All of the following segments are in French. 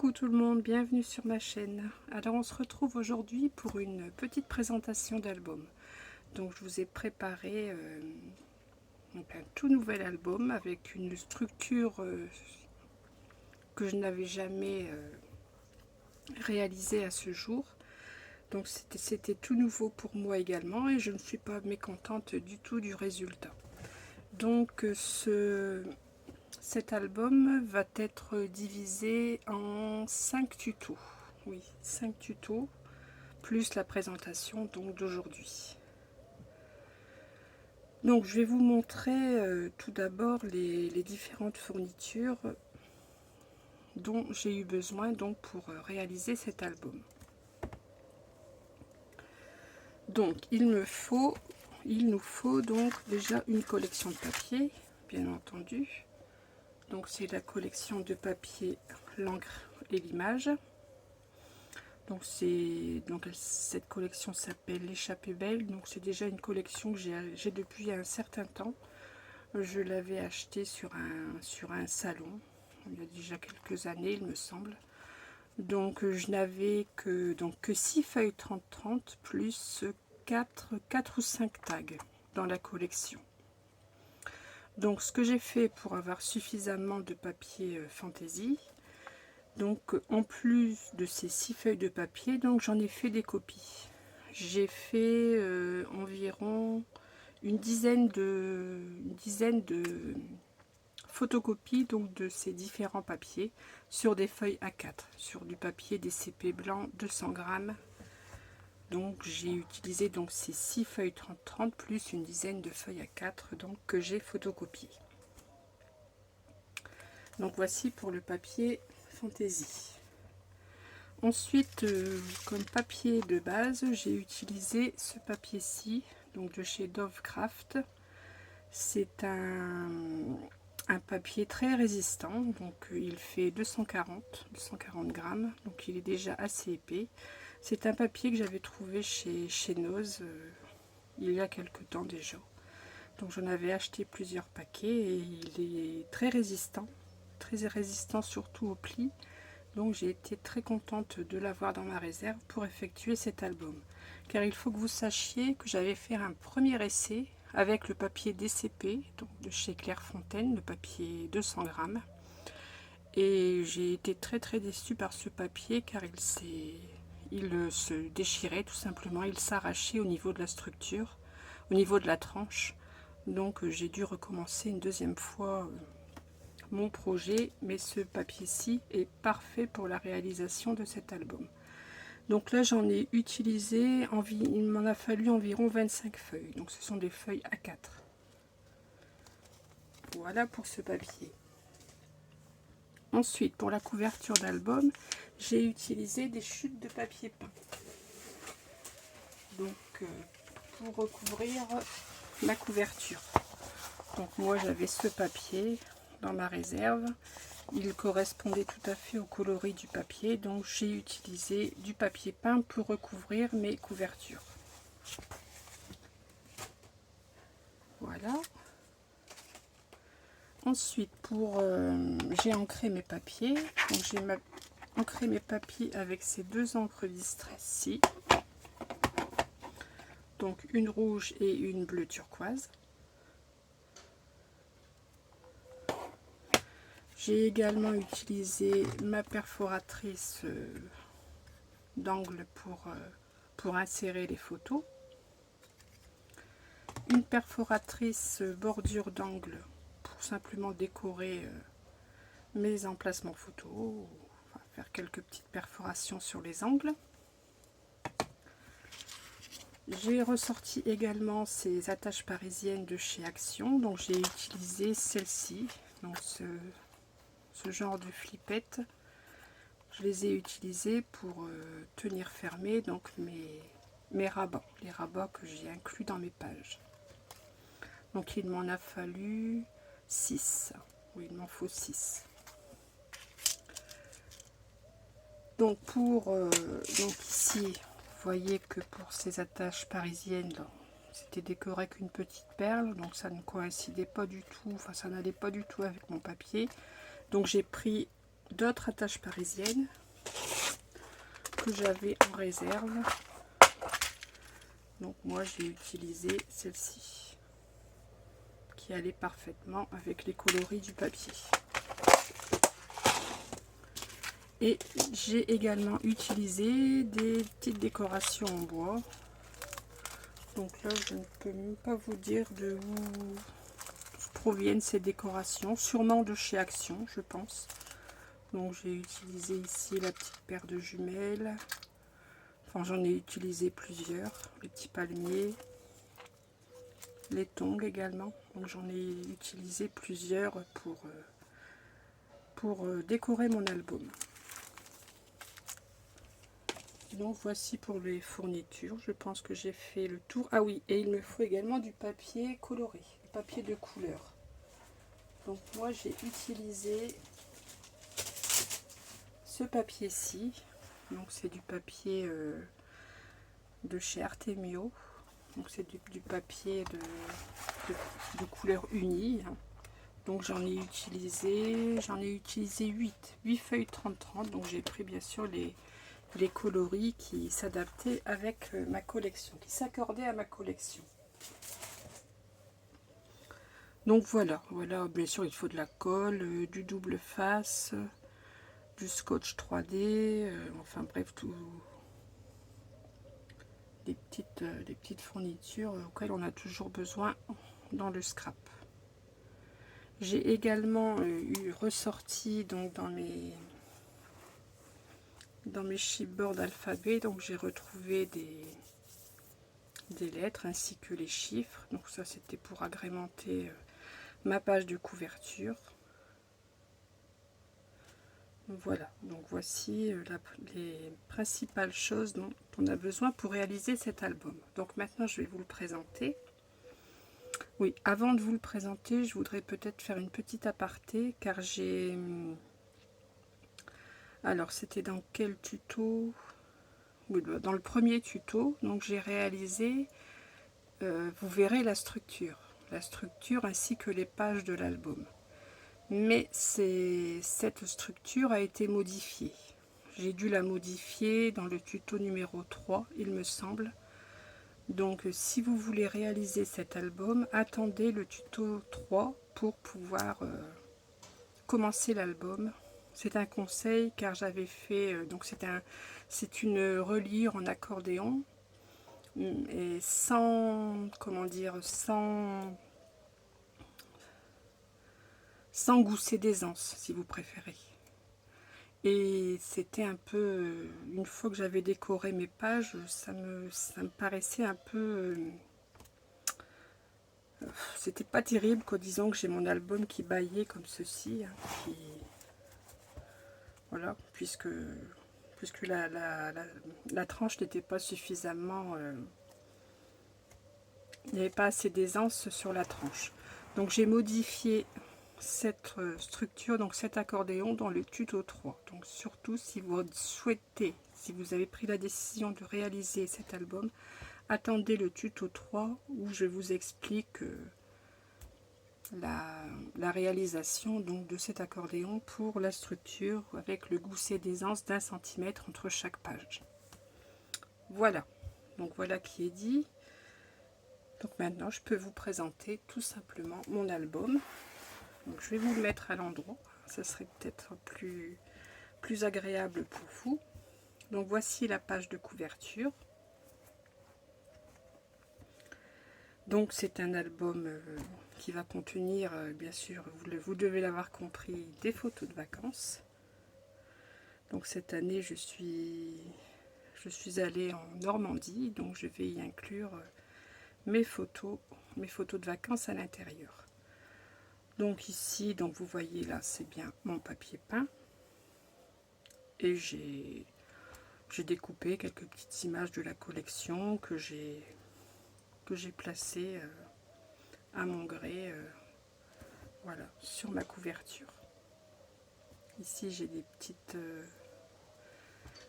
Coucou tout le monde, bienvenue sur ma chaîne. Alors on se retrouve aujourd'hui pour une petite présentation d'album. Donc je vous ai préparé un tout nouvel album avec une structure que je n'avais jamais réalisée à ce jour. Donc c'était tout nouveau pour moi également et je ne suis pas mécontente du tout du résultat. Donc cet album va être divisé en 5 tutos. Oui, 5 tutos, plus la présentation d'aujourd'hui. Donc je vais vous montrer tout d'abord les différentes fournitures dont j'ai eu besoin donc pour réaliser cet album. Donc il nous faut donc déjà une collection de papier, bien entendu. Donc c'est la collection de papier, l'encre et l'image. Donc cette collection s'appelle l'échappée belle. Donc c'est déjà une collection que j'ai depuis un certain temps. Je l'avais achetée sur un salon il y a déjà quelques années, il me semble. Donc je n'avais que 6 feuilles 30-30 plus 4 ou 5 tags dans la collection. Donc ce que j'ai fait pour avoir suffisamment de papier fantaisie, donc en plus de ces 6 feuilles de papier, donc j'en ai fait des copies. J'ai fait environ une dizaine de photocopies donc de ces différents papiers sur des feuilles A4, sur du papier DCP blanc 200 grammes. Donc j'ai utilisé donc ces 6 feuilles 30-30 plus une dizaine de feuilles A4 donc que j'ai photocopiées. Donc voici pour le papier fantaisie. Ensuite, comme papier de base, j'ai utilisé ce papier-ci, donc de chez Dovecraft. C'est un papier très résistant, donc il fait 240 grammes, donc il est déjà assez épais. C'est un papier que j'avais trouvé chez Noz il y a quelque temps déjà. Donc j'en avais acheté plusieurs paquets et il est très résistant surtout aux plis. Donc j'ai été très contente de l'avoir dans ma réserve pour effectuer cet album. Car il faut que vous sachiez que j'avais fait un premier essai avec le papier DCP, donc de chez Clairefontaine, le papier 200 grammes. Et j'ai été très déçue par ce papier car il se déchirait tout simplement, il s'arrachait au niveau de la structure, au niveau de la tranche. Donc j'ai dû recommencer une deuxième fois mon projet, mais ce papier-ci est parfait pour la réalisation de cet album. Donc là j'en ai utilisé, il m'en a fallu environ 25 feuilles, donc ce sont des feuilles A4. Voilà pour ce papier. Ensuite pour la couverture d'album, j'ai utilisé des chutes de papier peint. Donc pour recouvrir la couverture. Donc moi j'avais ce papier dans ma réserve, il correspondait tout à fait au coloris du papier, donc j'ai utilisé du papier peint pour recouvrir mes couvertures. Voilà. Ensuite j'ai ancré mes papiers, donc j'ai ancré mes papiers avec ces deux encres Distress-ci, donc une rouge et une bleue turquoise. J'ai également utilisé ma perforatrice d'angle pour insérer les photos. Une perforatrice bordure d'angle pour simplement décorer mes emplacements photos, enfin, faire quelques petites perforations sur les angles. J'ai ressorti également ces attaches parisiennes de chez Action, donc j'ai utilisé celle-ci, donc ce genre de flippette. Je les ai utilisées pour tenir fermés donc mes rabats, les rabats que j'ai inclus dans mes pages. Donc il m'en a fallu 6. Oui, il m'en faut 6. Donc ici, vous voyez que pour ces attaches parisiennes, c'était décoré avec une petite perle, donc ça ne coïncidait pas du tout, enfin ça n'allait pas du tout avec mon papier. Donc j'ai pris d'autres attaches parisiennes que j'avais en réserve. Donc moi j'ai utilisé celle-ci qui allait parfaitement avec les coloris du papier. Et j'ai également utilisé des petites décorations en bois. Donc là je ne peux même pas vous dire de où proviennent ces décorations, sûrement de chez Action je pense. Donc j'ai utilisé ici la petite paire de jumelles. Enfin, j'en ai utilisé plusieurs, les petits palmiers, les tongs également. Donc j'en ai utilisé plusieurs pour décorer mon album. Donc voici pour les fournitures. Je pense que j'ai fait le tour. Ah oui, et il me faut également du papier coloré, du papier de couleur. Donc moi j'ai utilisé ce papier-ci. Donc c'est du papier de chez Artemio. Donc c'est du papier de couleur unie. Donc j'en ai utilisé 8 feuilles 30-30. Donc j'ai pris bien sûr les coloris qui s'adaptaient avec ma collection, qui s'accordaient à ma collection. Donc voilà, bien sûr il faut de la colle, du double face, du scotch 3D, enfin bref, tout des petites fournitures auxquelles on a toujours besoin dans le scrap. J'ai également ressorti donc dans mes chipboards alphabet, donc j'ai retrouvé des lettres ainsi que les chiffres. Donc ça c'était pour agrémenter ma page de couverture. Voilà, donc voici les principales choses dont on a besoin pour réaliser cet album. Donc maintenant je vais vous le présenter. Oui, avant de vous le présenter, je voudrais peut-être faire une petite aparté car j'ai... Alors c'était dans quel tuto? Oui, dans le premier tuto, donc j'ai réalisé, vous verrez la structure ainsi que les pages de l'album. Mais cette structure a été modifiée. J'ai dû la modifier dans le tuto numéro 3, il me semble. Donc si vous voulez réaliser cet album, attendez le tuto 3 pour pouvoir commencer l'album. C'est un conseil car j'avais fait, donc c'est une reliure en accordéon et sans, comment dire, sans gousset d'aisance si vous préférez. Et c'était un peu, une fois que j'avais décoré mes pages, ça me paraissait un peu, c'était pas terrible, quoi. Disons que j'ai mon album qui bâillait comme ceci, hein, voilà, puisque la tranche n'était pas suffisamment, il n'y avait pas assez d'aisance sur la tranche. Donc j'ai modifié cette structure, donc cet accordéon dans le tuto 3. Donc surtout si vous souhaitez, si vous avez pris la décision de réaliser cet album, attendez le tuto 3 où je vous explique la réalisation donc de cet accordéon pour la structure avec le gousset d'aisance d'1 cm entre chaque page. Voilà, donc voilà qui est dit. Donc maintenant je peux vous présenter tout simplement mon album. Donc je vais vous le mettre à l'endroit, ça serait peut-être plus agréable pour vous. Donc voici la page de couverture. Donc c'est un album qui va contenir, bien sûr, vous devez l'avoir compris, des photos de vacances. Donc cette année je suis allée en Normandie, donc je vais y inclure mes photos de vacances à l'intérieur. Donc ici, donc vous voyez là, c'est bien mon papier peint. Et j'ai découpé quelques petites images de la collection que j'ai placées à mon gré, voilà, sur ma couverture. Ici j'ai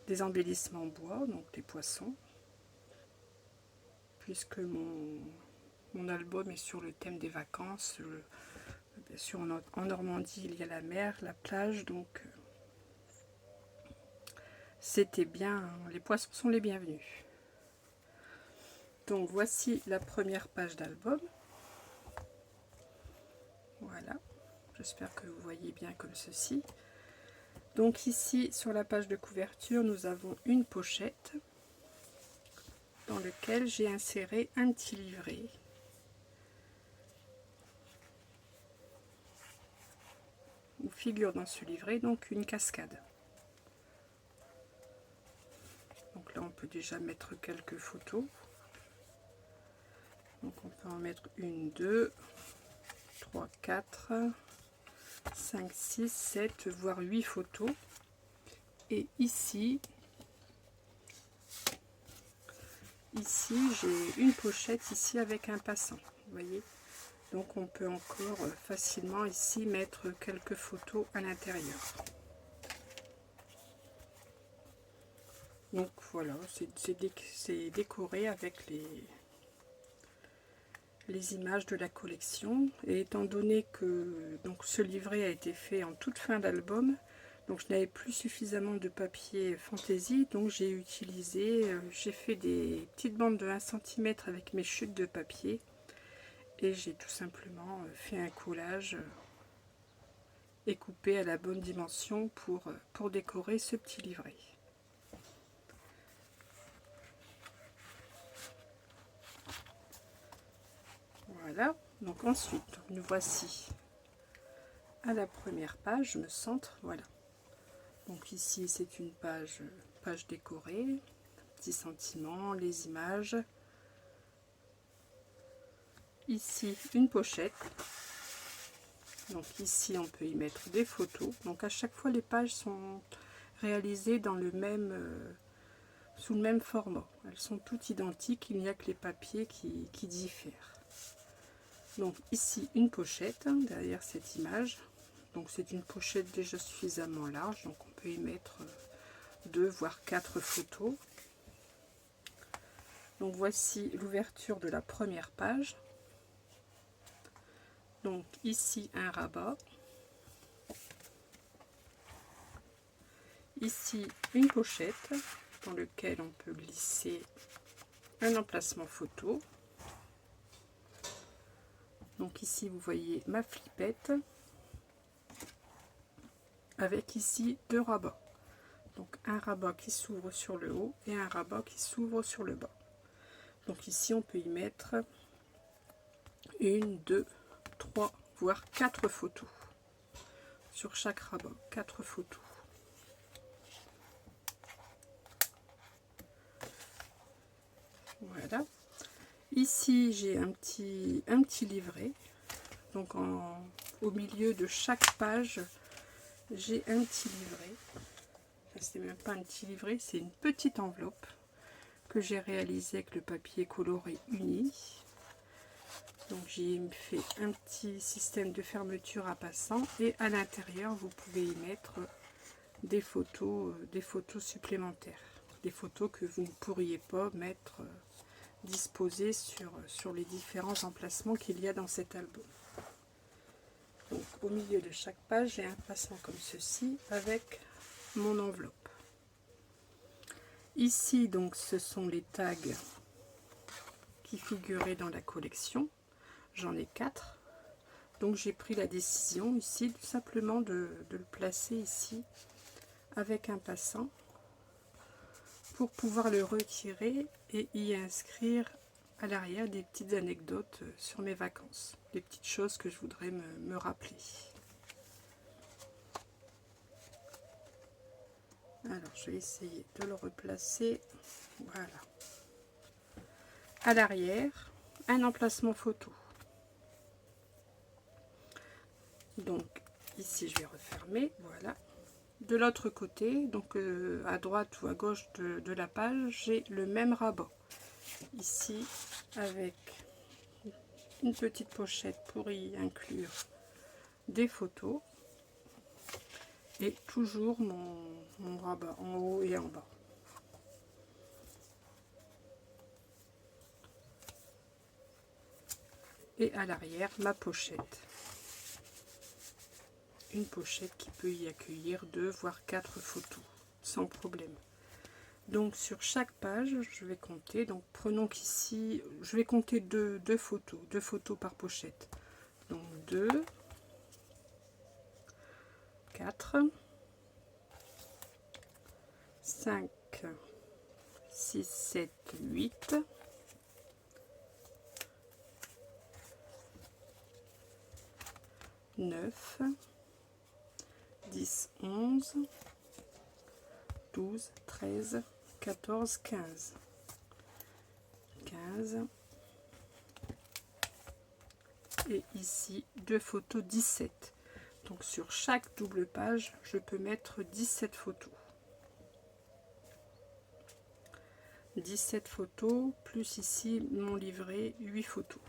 des embellissements en bois, donc des poissons, puisque mon album est sur le thème des vacances. Bien sûr, en Normandie, il y a la mer, la plage, donc c'était bien, les poissons sont les bienvenus. Donc voici la première page d'album. Voilà, j'espère que vous voyez bien comme ceci. Donc ici sur la page de couverture, nous avons une pochette dans laquelle j'ai inséré un petit livret. Où figure dans ce livret donc une cascade. Donc là on peut déjà mettre quelques photos. Donc on peut en mettre 1, 2, 3, 4, 5, 6, 7, voire 8 photos. Et ici j'ai une pochette ici avec un passant, vous voyez. Donc on peut encore facilement ici mettre quelques photos à l'intérieur. Donc voilà, c'est décoré avec les images de la collection. Et étant donné que donc ce livret a été fait en toute fin d'album, donc je n'avais plus suffisamment de papier fantaisie, donc j'ai fait des petites bandes de 1 cm avec mes chutes de papier et j'ai tout simplement fait un collage et coupé à la bonne dimension pour décorer ce petit livret. Voilà, donc ensuite nous voici à la première page, je me centre, voilà. Donc ici c'est une page décorée, petits sentiments, les images. Ici une pochette. Donc ici on peut y mettre des photos. Donc à chaque fois les pages sont réalisées dans sous le même format. Elles sont toutes identiques, il n'y a que les papiers qui diffèrent. Donc ici une pochette derrière cette image. Donc c'est une pochette déjà suffisamment large, donc on peut y mettre 2 voire 4 photos. Donc voici l'ouverture de la première page. Donc ici un rabat. Ici une pochette dans laquelle on peut glisser un emplacement photo. Donc ici vous voyez ma flippette avec ici 2 rabats. Donc un rabat qui s'ouvre sur le haut et un rabat qui s'ouvre sur le bas. Donc ici on peut y mettre 1, 2, 3 voire 4 photos. Sur chaque rabat, 4 photos. Voilà. Ici j'ai un petit livret. Donc au milieu de chaque page, j'ai un petit livret. Enfin, c'est même pas un petit livret, c'est une petite enveloppe que j'ai réalisée avec le papier coloré uni. Donc j'ai fait un petit système de fermeture à passant et à l'intérieur vous pouvez y mettre des photos supplémentaires, des photos que vous ne pourriez pas mettre disposées sur les différents emplacements qu'il y a dans cet album. Donc au milieu de chaque page j'ai un passant comme ceci avec mon enveloppe. Ici donc ce sont les tags qui figuraient dans la collection. J'en ai 4. Donc j'ai pris la décision ici tout simplement de le placer ici avec un passant pour pouvoir le retirer et y inscrire à l'arrière des petites anecdotes sur mes vacances, des petites choses que je voudrais me rappeler. Alors je vais essayer de le replacer. Voilà. À l'arrière, un emplacement photo. Donc ici je vais refermer, voilà. De l'autre côté, donc à droite ou à gauche de la page, j'ai le même rabat. Ici avec une petite pochette pour y inclure des photos. Et toujours mon rabat en haut et en bas. Et à l'arrière, ma pochette. Une pochette qui peut y accueillir 2 voire 4 photos, sans problème. Donc sur chaque page, je vais compter. Donc prenons qu'ici, je vais compter deux photos par pochette. Donc 2, 4, 5, 6, 7, 8, 9, 10, 11, 12, 13, 14, 15. 15. Et ici, deux photos 17. Donc sur chaque double page, je peux mettre 17 photos. 17 photos, plus ici mon livret, 8 photos.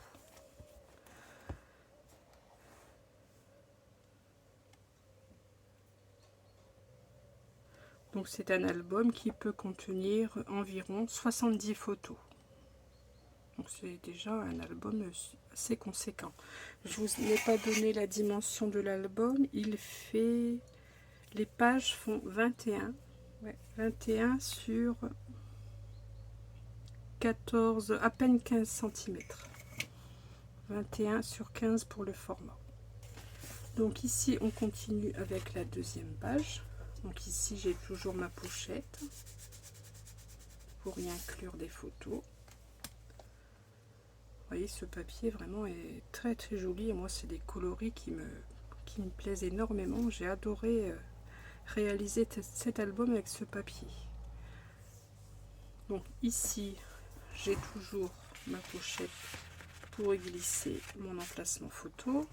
Donc c'est un album qui peut contenir environ 70 photos. Donc c'est déjà un album assez conséquent. Je vous ai pas donné la dimension de l'album. Il fait... Les pages font 21. Ouais, 21 sur 14, à peine 15 cm. 21 sur 15 pour le format. Donc ici on continue avec la deuxième page. Donc ici j'ai toujours ma pochette pour y inclure des photos. Vous voyez, ce papier vraiment est très très joli et moi c'est des coloris qui me plaisent énormément. J'ai adoré réaliser cet album avec ce papier. Donc ici j'ai toujours ma pochette pour y glisser mon emplacement photo.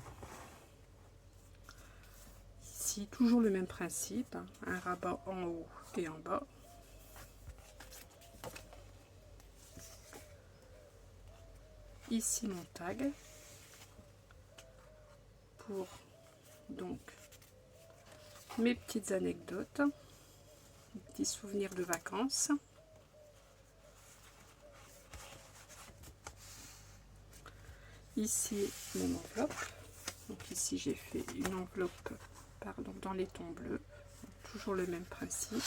Ici toujours le même principe, hein, un rabat en haut et en bas. Ici mon tag pour donc mes petites anecdotes, mes petits souvenirs de vacances. Ici mon enveloppe. Donc ici j'ai fait une enveloppe dans les tons bleus. Toujours le même principe.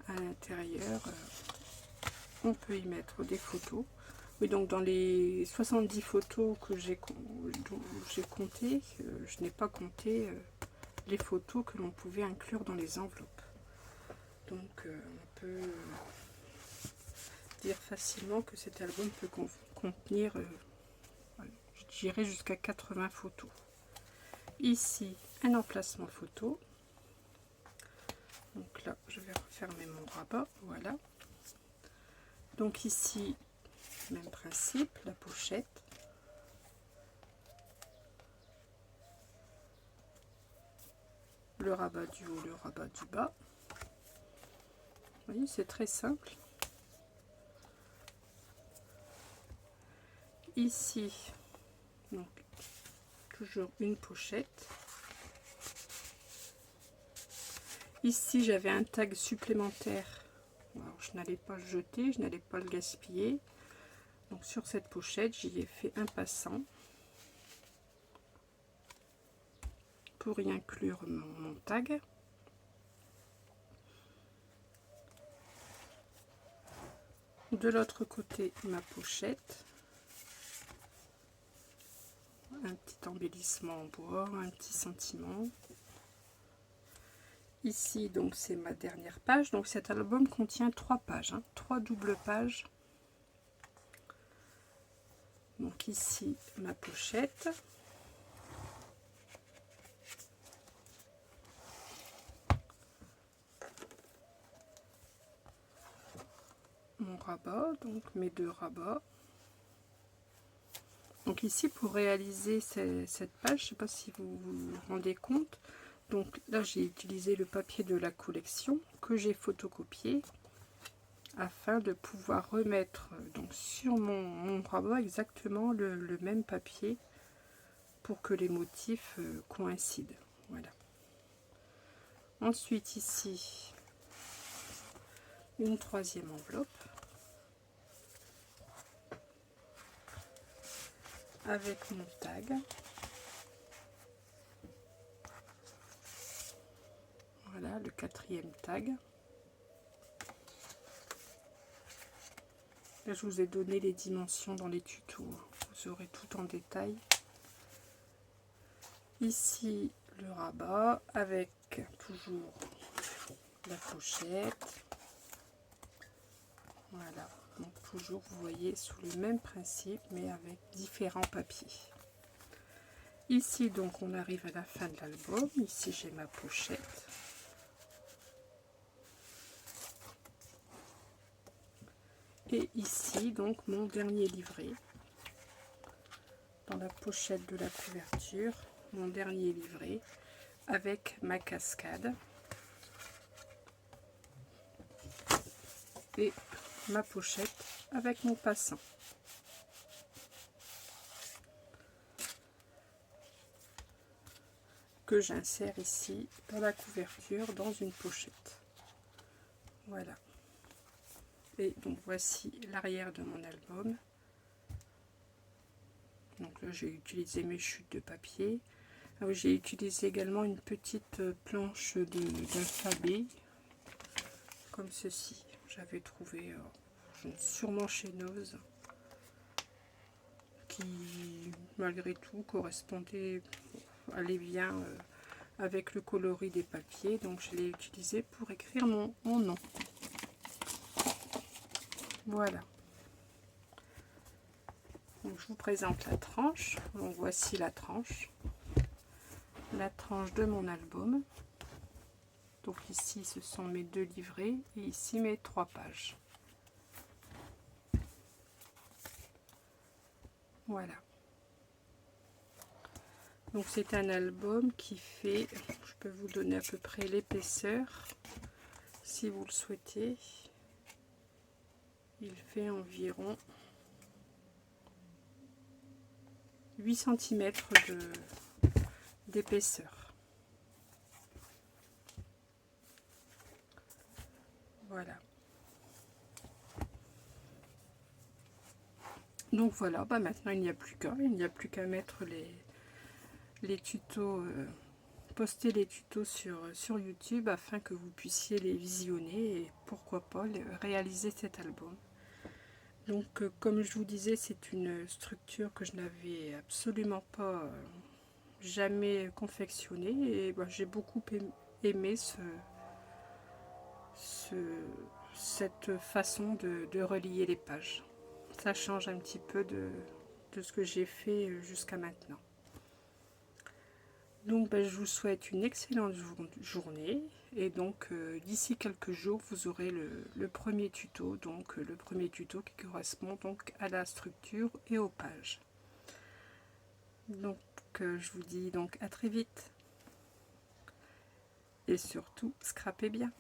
À l'intérieur, on peut y mettre des photos. Oui, donc dans les 70 photos que j'ai compté, je n'ai pas compté les photos que l'on pouvait inclure dans les enveloppes. Donc on peut dire facilement que cet album peut contenir, je dirais, jusqu'à 80 photos. Ici, un emplacement photo. Donc là, je vais refermer mon rabat. Voilà. Donc ici, même principe, la pochette. Le rabat du haut, le rabat du bas. Vous voyez, c'est très simple. Ici, donc, toujours une pochette. Ici, j'avais un tag supplémentaire. Alors, je n'allais pas le jeter, je n'allais pas le gaspiller. Donc, sur cette pochette, j'y ai fait un passant pour y inclure mon tag. De l'autre côté, ma pochette. Un petit embellissement en bois, un petit sentiment. Ici, donc, c'est ma dernière page. Donc, cet album contient 3 pages, hein, 3 doubles pages. Donc, ici, ma pochette. Mon rabat, donc mes 2 rabats. Donc ici, pour réaliser cette page, je ne sais pas si vous vous rendez compte, donc là j'ai utilisé le papier de la collection que j'ai photocopié afin de pouvoir remettre donc sur mon rabat exactement le même papier pour que les motifs coïncident. Voilà. Ensuite ici, une troisième enveloppe avec mon tag. Voilà le 4e tag. Là, je vous ai donné les dimensions dans les tutos. Vous aurez tout en détail. Ici, le rabat avec toujours la pochette. Voilà. Donc toujours, vous voyez, sous le même principe, mais avec différents papiers. Ici, donc, on arrive à la fin de l'album. Ici, j'ai ma pochette. Et ici, donc, mon dernier livret. Dans la pochette de la couverture, mon dernier livret avec ma cascade. Et ma pochette avec mon passant. Que j'insère ici dans la couverture dans une pochette. Voilà. Et donc voici l'arrière de mon album. Donc là j'ai utilisé mes chutes de papier. J'ai utilisé également une petite planche d'alphabet comme ceci. J'avais trouvé sûrement chez Nose, qui malgré tout correspondait, allait bien avec le coloris des papiers, donc je l'ai utilisé pour écrire mon nom. Voilà. Donc, je vous présente la tranche. Donc voici la tranche de mon album. Donc ici ce sont mes 2 livrets et ici mes 3 pages. Voilà. Donc c'est un album qui fait, je peux vous donner à peu près l'épaisseur si vous le souhaitez. Il fait environ 8 cm d'épaisseur. Voilà. Donc voilà, maintenant il n'y a plus qu'à mettre les tutos, poster les tutos sur YouTube afin que vous puissiez les visionner et pourquoi pas réaliser cet album. Donc comme je vous disais, c'est une structure que je n'avais absolument pas jamais confectionnée et j'ai beaucoup aimé cette façon de relier les pages. Ça change un petit peu de ce que j'ai fait jusqu'à maintenant. Donc je vous souhaite une excellente journée et donc d'ici quelques jours vous aurez le premier tuto, donc le premier tuto qui correspond donc à la structure et aux pages. Donc je vous dis donc à très vite et surtout scrapez bien.